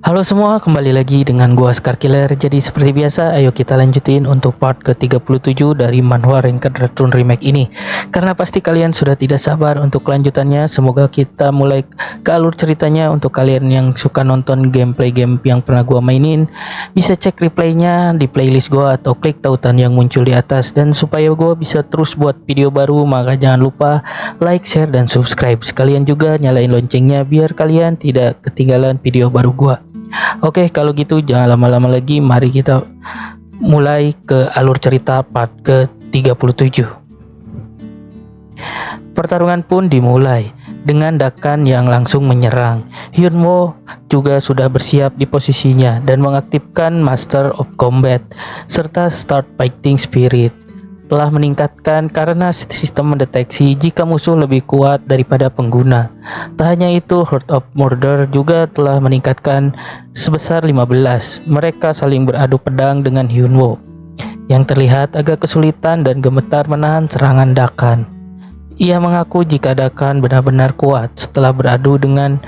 Halo semua, kembali lagi dengan gua Scar Killer. Jadi seperti biasa, ayo kita lanjutin untuk part ke-37 dari manhwa Ranked Return Remake ini. Karena pasti kalian sudah tidak sabar untuk kelanjutannya. Semoga kita mulai ke alur ceritanya. Untuk kalian yang suka nonton gameplay game yang pernah gua mainin, bisa cek replaynya di playlist gua atau klik tautan yang muncul di atas. Dan supaya gua bisa terus buat video baru, maka jangan lupa like, share, dan subscribe. Sekalian juga nyalain loncengnya biar kalian tidak ketinggalan video baru gua. Oke, kalau gitu jangan lama-lama lagi, mari kita mulai ke alur cerita part ke-37. Pertarungan pun dimulai dengan Dakan yang langsung menyerang. Hyunwoo juga sudah bersiap di posisinya dan mengaktifkan Master of Combat serta Start Fighting Spirit. Telah meningkatkan karena sistem mendeteksi jika musuh lebih kuat daripada pengguna. Tak hanya itu, Heart of Murder juga telah meningkatkan sebesar 15. Mereka saling beradu pedang dengan Hyunwoo, yang terlihat agak kesulitan dan gemetar menahan serangan Dakan. Ia mengaku jika Dakan benar-benar kuat setelah beradu dengan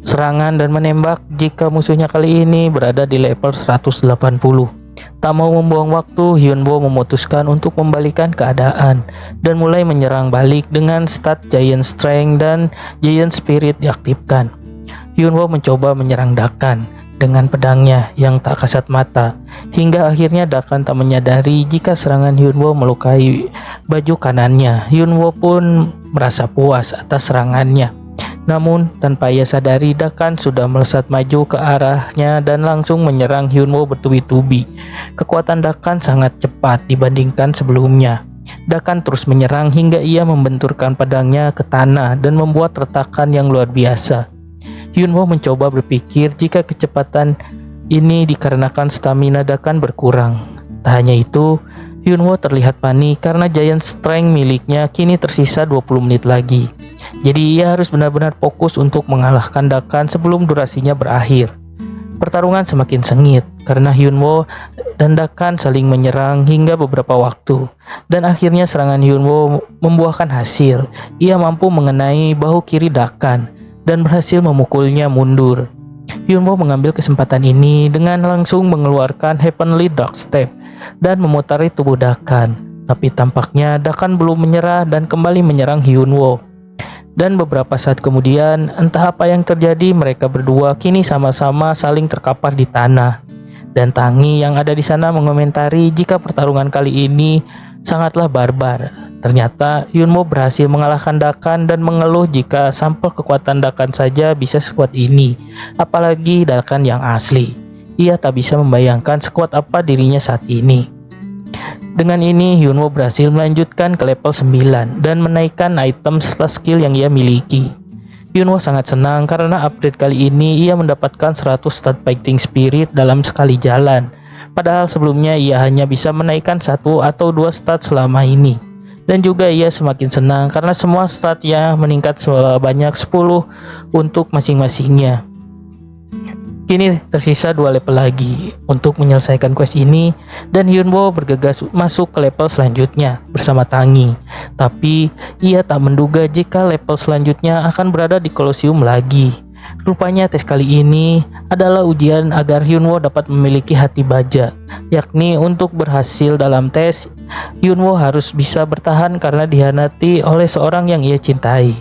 serangan dan menembak jika musuhnya kali ini berada di level 180. Tak mau membuang waktu, Hyunwoo memutuskan untuk membalikan keadaan dan mulai menyerang balik dengan stat Giant Strength dan Giant Spirit diaktifkan. Hyunwoo mencoba menyerang Dakan dengan pedangnya yang tak kasat mata, hingga akhirnya Dakan tak menyadari jika serangan Hyunwoo melukai baju kanannya. Hyunwoo pun merasa puas atas serangannya. Namun tanpa ia sadari, Dakan sudah melesat maju ke arahnya dan langsung menyerang Hyunwoo bertubi-tubi. Kekuatan Dakan sangat cepat dibandingkan sebelumnya. Dakan terus menyerang hingga ia membenturkan pedangnya ke tanah dan membuat retakan yang luar biasa. Hyunwoo mencoba berpikir jika kecepatan ini dikarenakan stamina Dakan berkurang. Tak hanya itu, Hyunwoo terlihat panik karena Giant Strength miliknya kini tersisa 20 menit lagi. Jadi ia harus benar-benar fokus untuk mengalahkan Dakan sebelum durasinya berakhir. Pertarungan semakin sengit karena Hyunwoo dan Dakan saling menyerang hingga beberapa waktu. Dan akhirnya serangan Hyunwoo membuahkan hasil. Ia mampu mengenai bahu kiri Dakan dan berhasil memukulnya mundur. Hyunwoo mengambil kesempatan ini dengan langsung mengeluarkan Heavenly Dark Step dan memutari tubuh Dakan. Tapi tampaknya Dakan belum menyerah dan kembali menyerang Hyunwoo. Dan beberapa saat kemudian, entah apa yang terjadi, mereka berdua kini sama-sama saling terkapar di tanah. Dan Tangi yang ada di sana mengomentari jika pertarungan kali ini sangatlah barbar. Ternyata Hyunwoo berhasil mengalahkan Dakan dan mengeluh jika sampel kekuatan Dakan saja bisa sekuat ini, apalagi Dakan yang asli. Ia tak bisa membayangkan sekuat apa dirinya saat ini. Dengan ini, Hyunwoo berhasil melanjutkan ke level 9 dan menaikkan item serta skill yang ia miliki. Hyunwoo sangat senang karena upgrade kali ini ia mendapatkan 100 stat Fighting Spirit dalam sekali jalan. Padahal sebelumnya ia hanya bisa menaikkan 1 atau 2 stat selama ini. Dan juga ia semakin senang karena semua statnya meningkat sebanyak 10 untuk masing-masingnya. Kini tersisa 2 level lagi untuk menyelesaikan quest ini dan Hyunwoo bergegas masuk ke level selanjutnya bersama Tangi. Tapi ia tak menduga jika level selanjutnya akan berada di Colosseum lagi. Rupanya tes kali ini adalah ujian agar Hyunwoo dapat memiliki hati baja, yakni untuk berhasil dalam tes, Hyunwoo harus bisa bertahan karena dihianati oleh seorang yang ia cintai.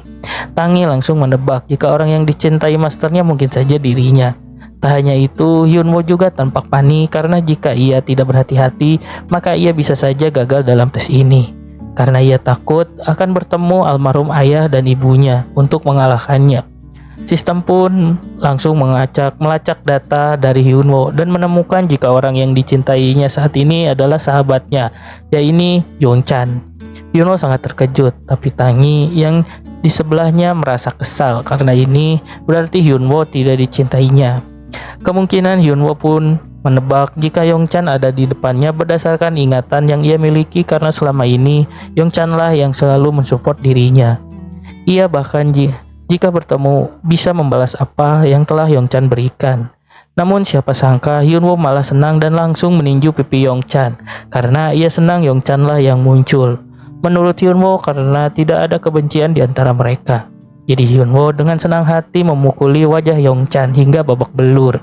Tangi langsung menebak jika orang yang dicintai masternya mungkin saja dirinya. Tak hanya itu, Hyunwoo juga tampak panik karena jika ia tidak berhati-hati, maka ia bisa saja gagal dalam tes ini. Karena ia takut akan bertemu almarhum ayah dan ibunya untuk mengalahkannya. Sistem pun langsung melacak data dari Hyunwoo dan menemukan jika orang yang dicintainya saat ini adalah sahabatnya, yaitu Yongchan. Hyunwoo sangat terkejut, tapi Tangi yang di sebelahnya merasa kesal karena ini berarti Hyunwoo tidak dicintainya. Kemungkinan Hyunwoo pun menebak jika Yongchan ada di depannya berdasarkan ingatan yang ia miliki karena selama ini Yongchan lah yang selalu mensupport dirinya. Ia bahkan jika bertemu bisa membalas apa yang telah Yongchan berikan. Namun siapa sangka Hyunwoo malah senang dan langsung meninju pipi Yongchan karena ia senang Yongchan lah yang muncul. Menurut Hyunwoo karena tidak ada kebencian di antara mereka. Jadi Hyunwoo dengan senang hati memukuli wajah Yongchan hingga babak belur.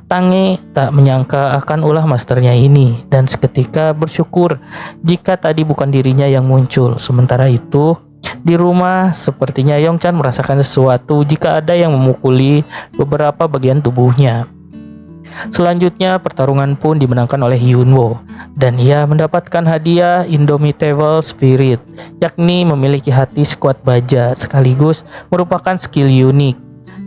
Tange tak menyangka akan ulah masternya ini dan seketika bersyukur jika tadi bukan dirinya yang muncul. Sementara itu, di rumah sepertinya Yongchan merasakan sesuatu jika ada yang memukuli beberapa bagian tubuhnya. Selanjutnya pertarungan pun dimenangkan oleh Hyunwoo dan ia mendapatkan hadiah Indomitable Spirit, yakni memiliki hati sekuat baja sekaligus merupakan skill unik.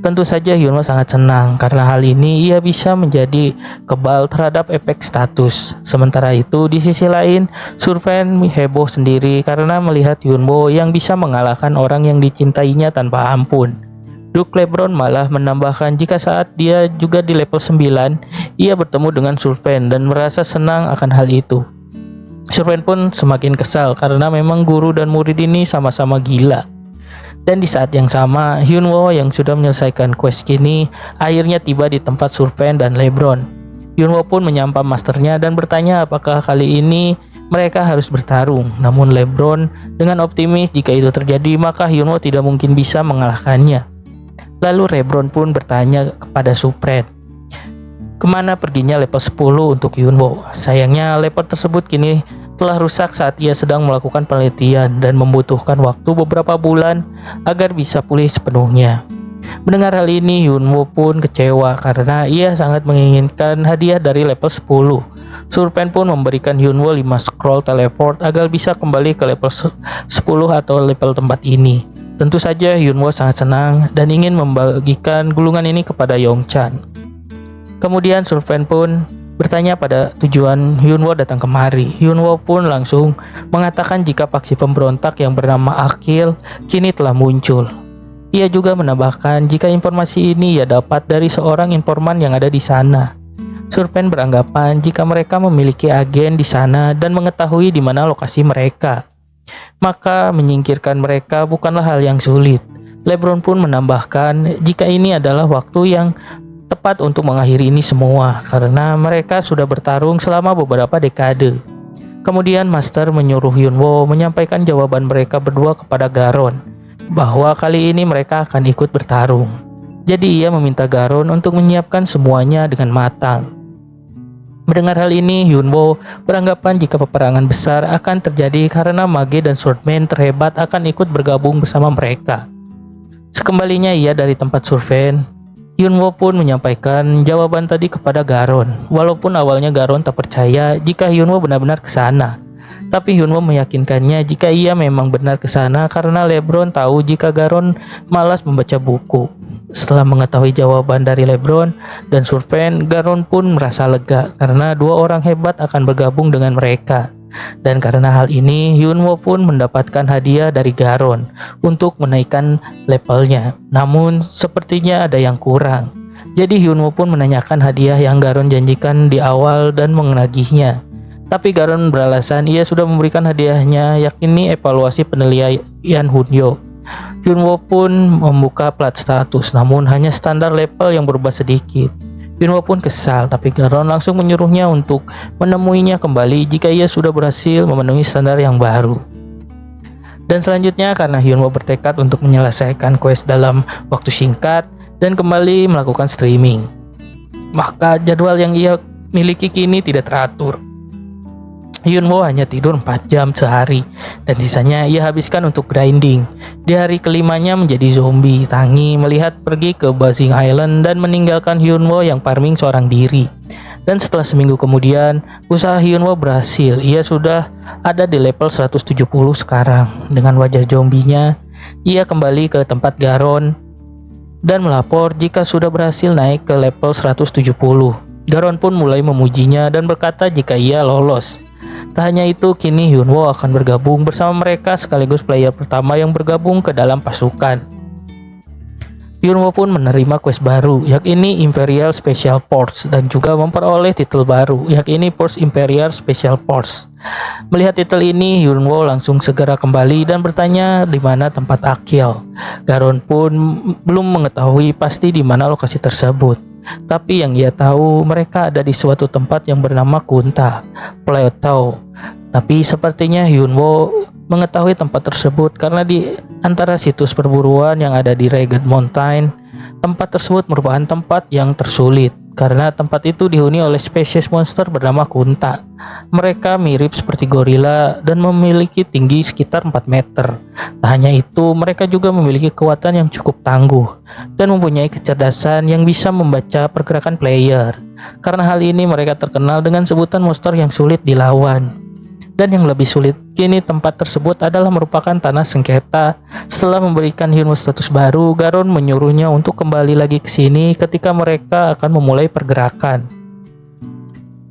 Tentu saja Hyunwoo sangat senang karena hal ini ia bisa menjadi kebal terhadap efek status. Sementara itu di sisi lain Surfen heboh sendiri karena melihat Hyunwoo yang bisa mengalahkan orang yang dicintainya tanpa ampun. Duke LeBron malah menambahkan jika saat dia juga di level 9, ia bertemu dengan Surfen dan merasa senang akan hal itu. Surfen pun semakin kesal karena memang guru dan murid ini sama-sama gila. Dan di saat yang sama, Hyunwoo yang sudah menyelesaikan quest kini akhirnya tiba di tempat Surfen dan LeBron. Hyunwoo pun menyapa masternya dan bertanya apakah kali ini mereka harus bertarung. Namun LeBron dengan optimis jika itu terjadi maka Hyunwoo tidak mungkin bisa mengalahkannya. Lalu LeBron pun bertanya kepada Surfen, kemana perginya level 10 untuk Hyunwoo? Sayangnya level tersebut kini telah rusak saat ia sedang melakukan penelitian dan membutuhkan waktu beberapa bulan agar bisa pulih sepenuhnya. Mendengar hal ini Hyunwoo pun kecewa karena ia sangat menginginkan hadiah dari level 10. Surfen pun memberikan Hyunwoo 5 scroll teleport agar bisa kembali ke level 10 atau level tempat ini. Tentu saja Hyunwoo sangat senang dan ingin membagikan gulungan ini kepada Yongchan. Kemudian Surfen pun bertanya pada tujuan Hyunwoo datang kemari. Hyunwoo pun langsung mengatakan jika faksi pemberontak yang bernama Akil kini telah muncul. Ia juga menambahkan jika informasi ini ia dapat dari seorang informan yang ada di sana. Surfen beranggapan jika mereka memiliki agen di sana dan mengetahui di mana lokasi mereka, maka menyingkirkan mereka bukanlah hal yang sulit. LeBron pun menambahkan jika ini adalah waktu yang tepat untuk mengakhiri ini semua karena mereka sudah bertarung selama beberapa dekade. Kemudian Master menyuruh Hyunwoo menyampaikan jawaban mereka berdua kepada Garon bahwa kali ini mereka akan ikut bertarung. Jadi ia meminta Garon untuk menyiapkan semuanya dengan matang. Mendengar hal ini, Hyunwoo beranggapan jika peperangan besar akan terjadi karena mage dan swordman terhebat akan ikut bergabung bersama mereka. Sekembalinya ia dari tempat Surfen, Hyunwoo pun menyampaikan jawaban tadi kepada Garon. Walaupun awalnya Garon tak percaya jika Hyunwoo benar-benar ke sana, tapi Hyunwoo meyakinkannya jika ia memang benar ke sana karena LeBron tahu jika Garon malas membaca buku. Setelah mengetahui jawaban dari LeBron dan Surfen, Garon pun merasa lega karena dua orang hebat akan bergabung dengan mereka. Dan karena hal ini, Hyunwoo pun mendapatkan hadiah dari Garon untuk menaikkan levelnya. Namun, sepertinya ada yang kurang. Jadi Hyunwoo pun menanyakan hadiah yang Garon janjikan di awal dan menagihnya. Tapi Garon beralasan ia sudah memberikan hadiahnya, yakni evaluasi penilaian Hunyo. Hyunwoo pun membuka plat status, namun hanya standar level yang berubah sedikit. Hyunwoo pun kesal, tapi Garon langsung menyuruhnya untuk menemuinya kembali jika ia sudah berhasil memenuhi standar yang baru. Dan selanjutnya karena Hyunwoo bertekad untuk menyelesaikan quest dalam waktu singkat dan kembali melakukan streaming, maka jadwal yang ia miliki kini tidak teratur. Hyunwoo hanya tidur 4 jam sehari dan sisanya ia habiskan untuk grinding. Di hari kelimanya menjadi zombie. Tangi melihat pergi ke Basing Island dan meninggalkan Hyunwoo yang farming seorang diri. Dan setelah seminggu kemudian, usaha Hyunwoo berhasil. Ia sudah ada di level 170 sekarang. Dengan wajah zombinya, ia kembali ke tempat Garon dan melapor jika sudah berhasil naik ke level 170. Garon pun mulai memujinya dan berkata jika ia lolos. Tak hanya itu, kini Hyunwoo akan bergabung bersama mereka sekaligus player pertama yang bergabung ke dalam pasukan. Hyunwoo pun menerima quest baru, yakni Imperial Special Force, dan juga memperoleh titel baru, yakni Force Imperial Special Force. Melihat titel ini, Hyunwoo langsung segera kembali dan bertanya di mana tempat Akil. Garon pun belum mengetahui pasti di mana lokasi tersebut. Tapi yang ia tahu mereka ada di suatu tempat yang bernama Kunta Plateau. Tapi sepertinya Hyunwoo mengetahui tempat tersebut karena di antara situs perburuan yang ada di Ragged Mountain, tempat tersebut merupakan tempat yang tersulit karena tempat itu dihuni oleh spesies monster bernama Kunta. Mereka mirip seperti gorila dan memiliki tinggi sekitar 4 meter. Tak hanya itu, mereka juga memiliki kekuatan yang cukup tangguh dan mempunyai kecerdasan yang bisa membaca pergerakan player. Karena hal ini mereka terkenal dengan sebutan monster yang sulit dilawan. Dan yang lebih sulit, kini tempat tersebut adalah merupakan tanah sengketa. Setelah memberikan Hyunwoo status baru, Garon menyuruhnya untuk kembali lagi ke sini ketika mereka akan memulai pergerakan.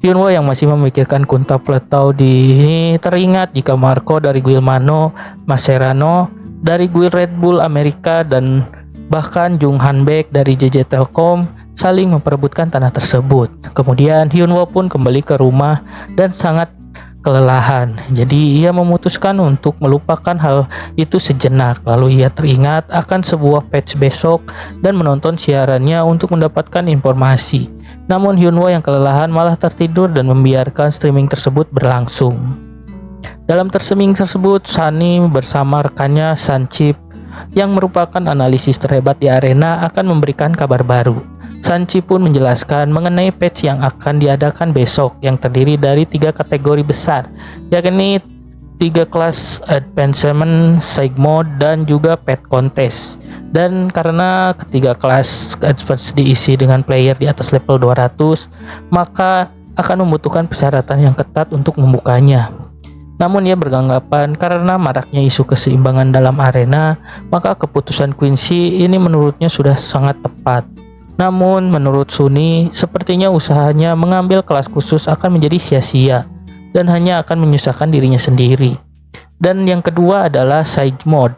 Hyunwoo yang masih memikirkan Kunta Pletau di ini teringat jika Marco dari Guild Mano, Mascherano dari Guild Red Bull Amerika, dan bahkan Jung Hanbaek dari JJ Telkom saling memperebutkan tanah tersebut. Kemudian Hyunwoo pun kembali ke rumah dan sangat kelelahan. Jadi ia memutuskan untuk melupakan hal itu sejenak. Lalu ia teringat akan sebuah patch besok dan menonton siarannya untuk mendapatkan informasi. Namun Hyunwoo yang kelelahan malah tertidur dan membiarkan streaming tersebut berlangsung. Dalam streaming tersebut, Sunny bersama rekannya Sanchip yang merupakan analisis terhebat di arena akan memberikan kabar baru. Sanchi pun menjelaskan mengenai patch yang akan diadakan besok yang terdiri dari 3 kategori besar, yakni 3 kelas Advancement, Side Mode, dan juga Pet Contest. Dan karena ketiga kelas Advanced diisi dengan player di atas level 200, maka akan membutuhkan persyaratan yang ketat untuk membukanya. Namun ia beranggapan karena maraknya isu keseimbangan dalam arena, maka keputusan Quincy ini menurutnya sudah sangat tepat. Namun menurut Sunny, sepertinya usahanya mengambil kelas khusus akan menjadi sia-sia dan hanya akan menyusahkan dirinya sendiri. Dan yang kedua adalah Side Mode.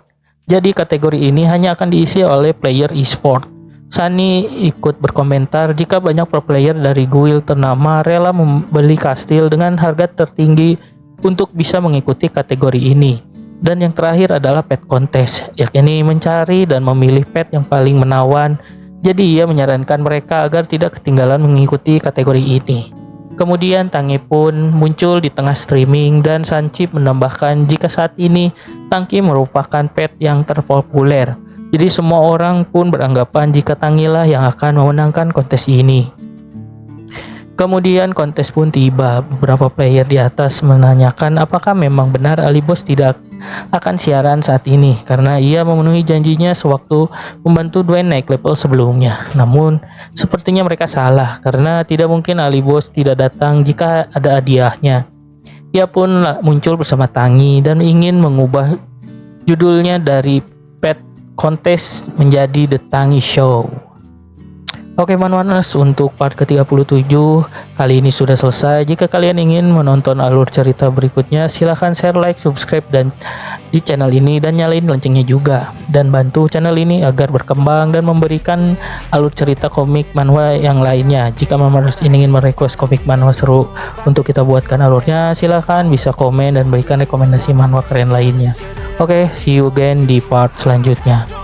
Jadi kategori ini hanya akan diisi oleh player e-sport. Sunny ikut berkomentar jika banyak pro player dari guild ternama rela membeli kastil dengan harga tertinggi untuk bisa mengikuti kategori ini. Dan yang terakhir adalah Pet Contest, yakni mencari dan memilih pet yang paling menawan. Jadi ia menyarankan mereka agar tidak ketinggalan mengikuti kategori ini. Kemudian Tange pun muncul di tengah streaming dan Sanchip menambahkan jika saat ini Tange merupakan pet yang terpopuler. Jadi semua orang pun beranggapan jika Tange lah yang akan memenangkan kontes ini. Kemudian kontes pun tiba. Beberapa player di atas menanyakan apakah memang benar Alibos tidak akan siaran saat ini karena ia memenuhi janjinya sewaktu membantu Dwayne naik level sebelumnya. Namun sepertinya mereka salah karena tidak mungkin Alibos tidak datang jika ada hadiahnya. Ia pun muncul bersama Tangi dan ingin mengubah judulnya dari Pet Contest menjadi The Tangi Show. Oke Manwaners, untuk part ke-37 kali ini sudah selesai. Jika kalian ingin menonton alur cerita berikutnya, silahkan share, like, subscribe dan di channel ini dan nyalain loncengnya juga. Dan bantu channel ini agar berkembang dan memberikan alur cerita komik manhwa yang lainnya. Jika Manwaners ingin merequest komik manhwa seru untuk kita buatkan alurnya, silahkan bisa komen dan berikan rekomendasi manhwa keren lainnya. Oke, see you again di part selanjutnya.